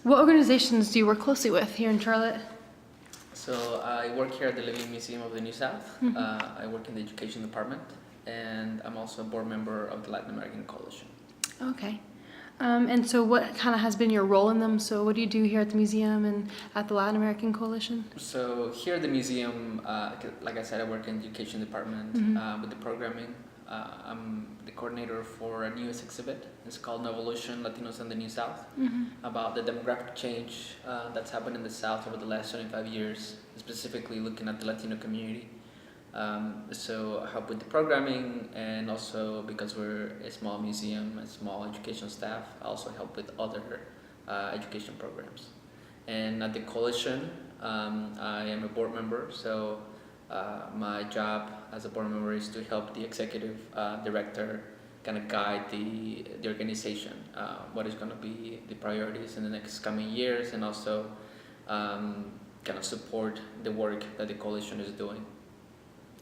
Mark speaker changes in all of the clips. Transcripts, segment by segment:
Speaker 1: What organizations do you work closely with here in Charlotte?
Speaker 2: So I work here at the Living Museum of the New South.
Speaker 1: Mhm.
Speaker 2: I work in the education department, and I'm also a board member of the Latin American Coalition.
Speaker 1: Okay. And so what kind of has been your role in them? So what do you do here at the museum and at the Latin American Coalition?
Speaker 2: So here at the museum, like I said, I work in the education department with the programming. I'm the coordinator for a newest exhibit. It's called Novolution, Latinos in the New South, about the demographic change that's happened in the South over the last 25 years, specifically looking at the Latino community. So I help with the programming, and also because we're a small museum, a small education staff, I also help with other education programs. And at the coalition, I am a board member, so my job as a board member is to help the executive director kind of guide the organization, what is going to be the priorities in the next coming years, and also kind of support the work that the coalition is doing.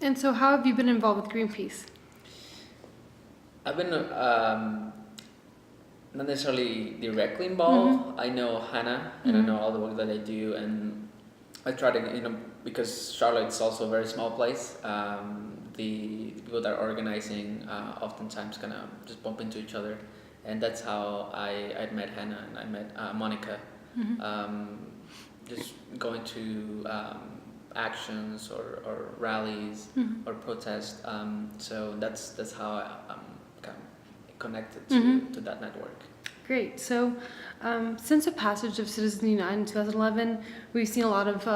Speaker 1: And so how have you been involved with Greenpeace?
Speaker 2: I've been not necessarily directly involved. I know Hannah, and I know all the work that they do, and I try to, because Charlotte's also a very small place. The people that are organizing oftentimes kind of just bump into each other, and that's how I met Hannah and I met Monica. Just going to actions or rallies or protests. So that's how I'm kind of connected to that network.
Speaker 1: Great. So since the passage of Citizens United in 2011, we've seen a lot of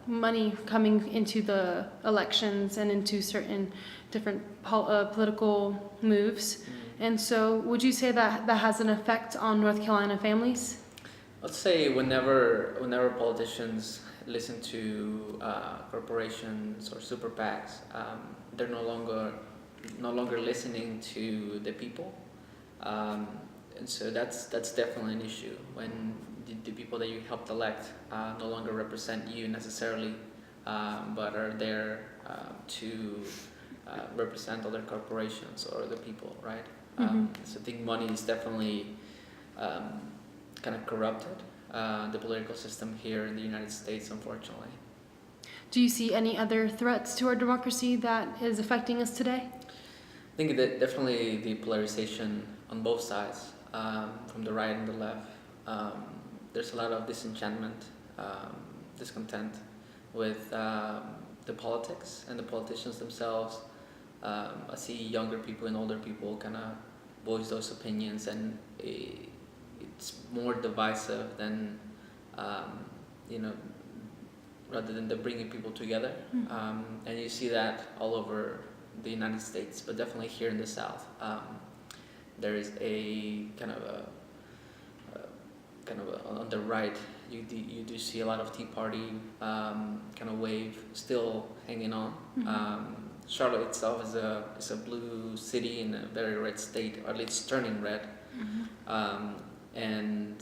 Speaker 1: money coming into the elections and into certain different political moves. And so would you say that that has an effect on North Carolina families?
Speaker 2: Let's say whenever politicians listen to corporations or super PACs, they're no longer listening to the people, and so that's definitely an issue when the people that you helped elect no longer represent you necessarily, but are there to represent other corporations or other people, right? So I think money is definitely kind of corrupted the political system here in the United States, unfortunately.
Speaker 1: Do you see any other threats to our democracy that is affecting us today?
Speaker 2: I think that definitely the polarization on both sides, from the right and the left. There's a lot of disenchantment, discontent with the politics and the politicians themselves. I see younger people and older people kind of voice those opinions, and it's more divisive than rather than the bringing people together. And you see that all over the United States, but definitely here in the South. There is a kind of on the right. You do see a lot of Tea Party kind of wave still hanging on. Charlotte itself is a blue city in a very red state, or at least turning red. And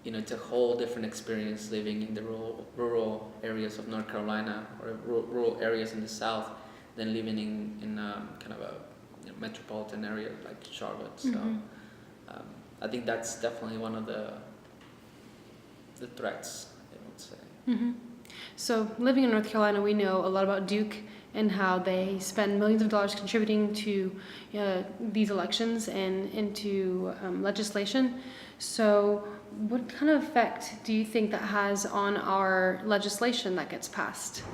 Speaker 2: it's a whole different experience living in the rural areas of North Carolina, or rural areas in the South, than living in kind of a metropolitan area like Charlotte. So I think that's definitely one of the threats, I would say.
Speaker 1: So living in North Carolina, we know a lot about Duke and how they spend millions of dollars contributing to these elections and into legislation. So what kind of effect do you think that has on our legislation that gets passed?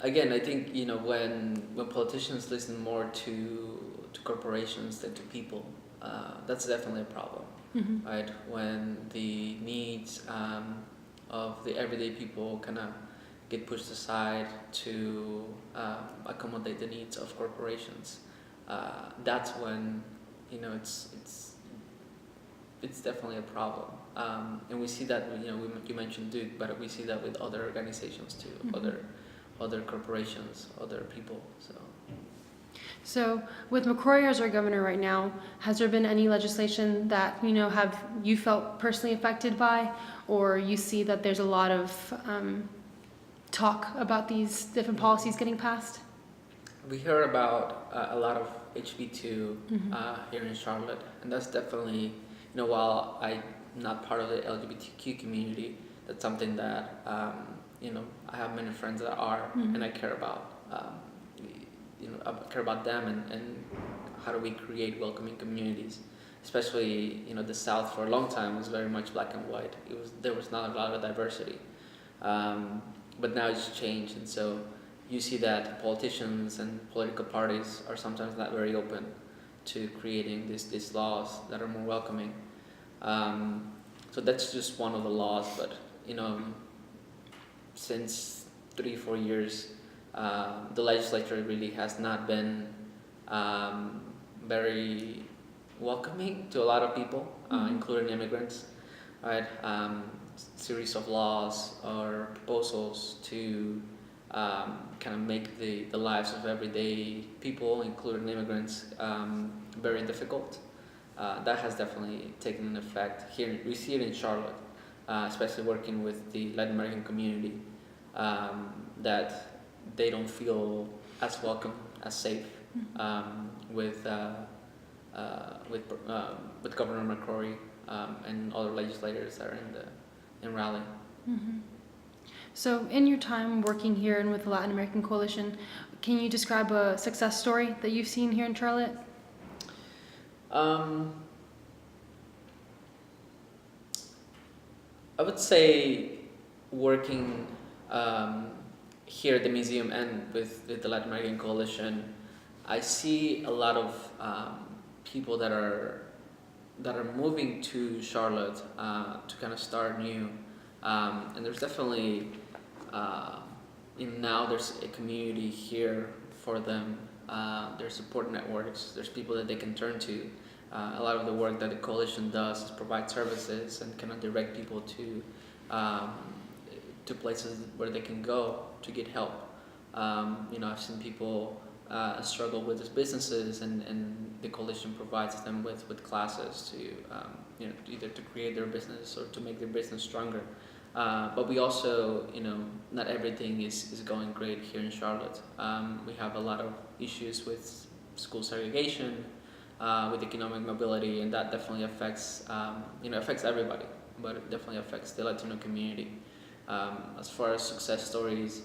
Speaker 2: Again, I think when politicians listen more to corporations than to people, that's definitely a problem, right? When the needs of the everyday people kind of get pushed aside to accommodate the needs of corporations, that's when it's definitely a problem. And we see that you mentioned Duke, but we see that with other organizations too, other corporations, other people.
Speaker 1: So with McCrory as our governor right now, has there been any legislation that have you felt personally affected by, or you see that there's a lot of talk about these different policies getting passed?
Speaker 2: We heard about a lot of HB2 here in Charlotte, and that's definitely while I'm not part of the LGBTQ community, that's something that I have many friends that are, and I care about. I care about them and how do we create welcoming communities, especially the South for a long time was very much black and white. There was not a lot of diversity, but now it's changed, and so you see that politicians and political parties are sometimes not very open to creating these laws that are more welcoming. So that's just one of the laws, but since 3-4 years, the legislature really has not been very welcoming to a lot of people, including immigrants, right? Series of laws or proposals to kind of make the lives of everyday people, including immigrants, very difficult. That has definitely taken an effect here. We see it in Charlotte, especially working with the Latin American community, that they don't feel as welcome, as safe with Governor McCrory and other legislators that are in Raleigh.
Speaker 1: Mm-hmm. So, in your time working here and with the Latin American Coalition, can you describe a success story that you've seen here in Charlotte?
Speaker 2: I would say working here at the museum and with the Latin American Coalition, I see a lot of people that are moving to Charlotte to kind of start new, and there's definitely now there's a community here for them. There's support networks. There's people that they can turn to. A lot of the work that the coalition does is provide services and kind of direct people to places where they can go to get help. I've seen people struggle with these businesses, and the coalition provides them with classes to either to create their business or to make their business stronger. But we also, not everything is going great here in Charlotte. We have a lot of issues with school segregation, with economic mobility, and that definitely affects everybody, but it definitely affects the Latino community. As far as success stories,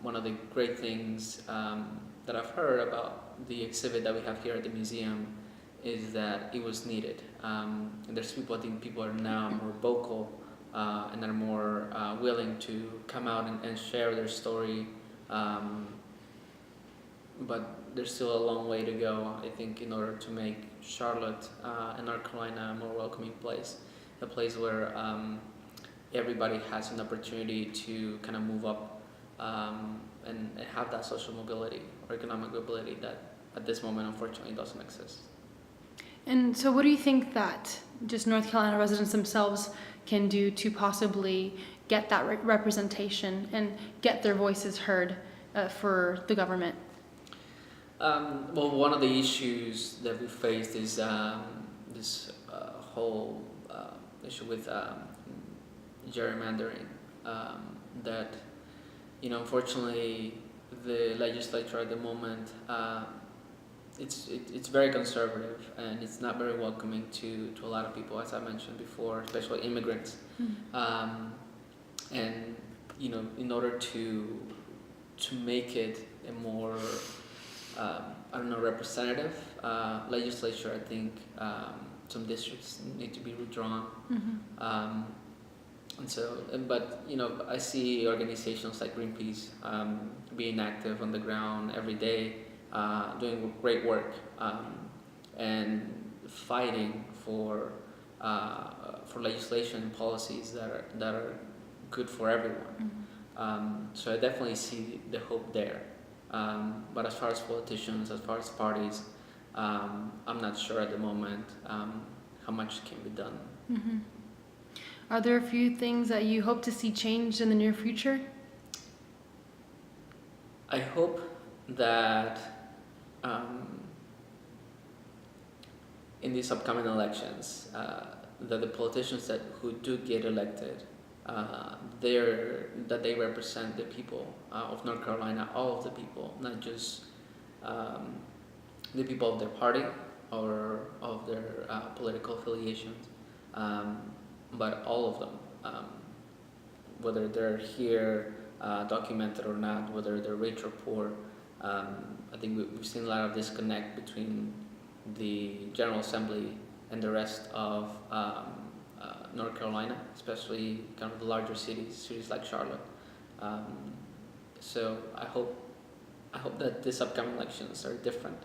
Speaker 2: one of the great things that I've heard about the exhibit that we have here at the museum is that it was needed. And there's people, I think people are now more vocal and are more willing to come out and share their story. But there's still a long way to go, I think, in order to make Charlotte and North Carolina a more welcoming place, a place where everybody has an opportunity to kind of move up and have that social mobility or economic mobility that at this moment unfortunately doesn't exist.
Speaker 1: And so what do you think that just North Carolina residents themselves can do to possibly get that representation and get their voices heard for the government?
Speaker 2: Well, one of the issues that we faced is this whole issue with gerrymandering, that unfortunately the legislature at the moment it's very conservative, and it's not very welcoming to a lot of people, as I mentioned before, especially immigrants. And in order to make it a more representative legislature, I think some districts need to be withdrawn. But I see organizations like Greenpeace being active on the ground every day, doing great work, and fighting for legislation and policies that are good for everyone. So I definitely see the hope there. But as far as politicians, as far as parties, I'm not sure at the moment how much can be done.
Speaker 1: Are there a few things that you hope to see changed in the near future?
Speaker 2: I hope that in these upcoming elections, that the politicians who do get elected, that they represent the people of North Carolina, all of the people, not just the people of their party, or of their political affiliations, but all of them, whether they're here documented or not, whether they're rich or poor. I think we've seen a lot of disconnect between the General Assembly and the rest of North Carolina, especially kind of the larger cities like Charlotte. So I hope that these upcoming elections are different.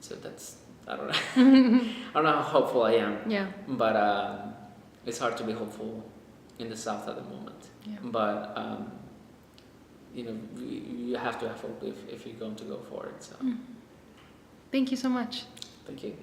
Speaker 2: So that's, I don't know. I don't know how hopeful I am.
Speaker 1: Yeah.
Speaker 2: But it's hard to be hopeful in the South at the moment.
Speaker 1: Yeah.
Speaker 2: But you have to have hope if you're going to go for it. So
Speaker 1: Thank you so much.
Speaker 2: thank you.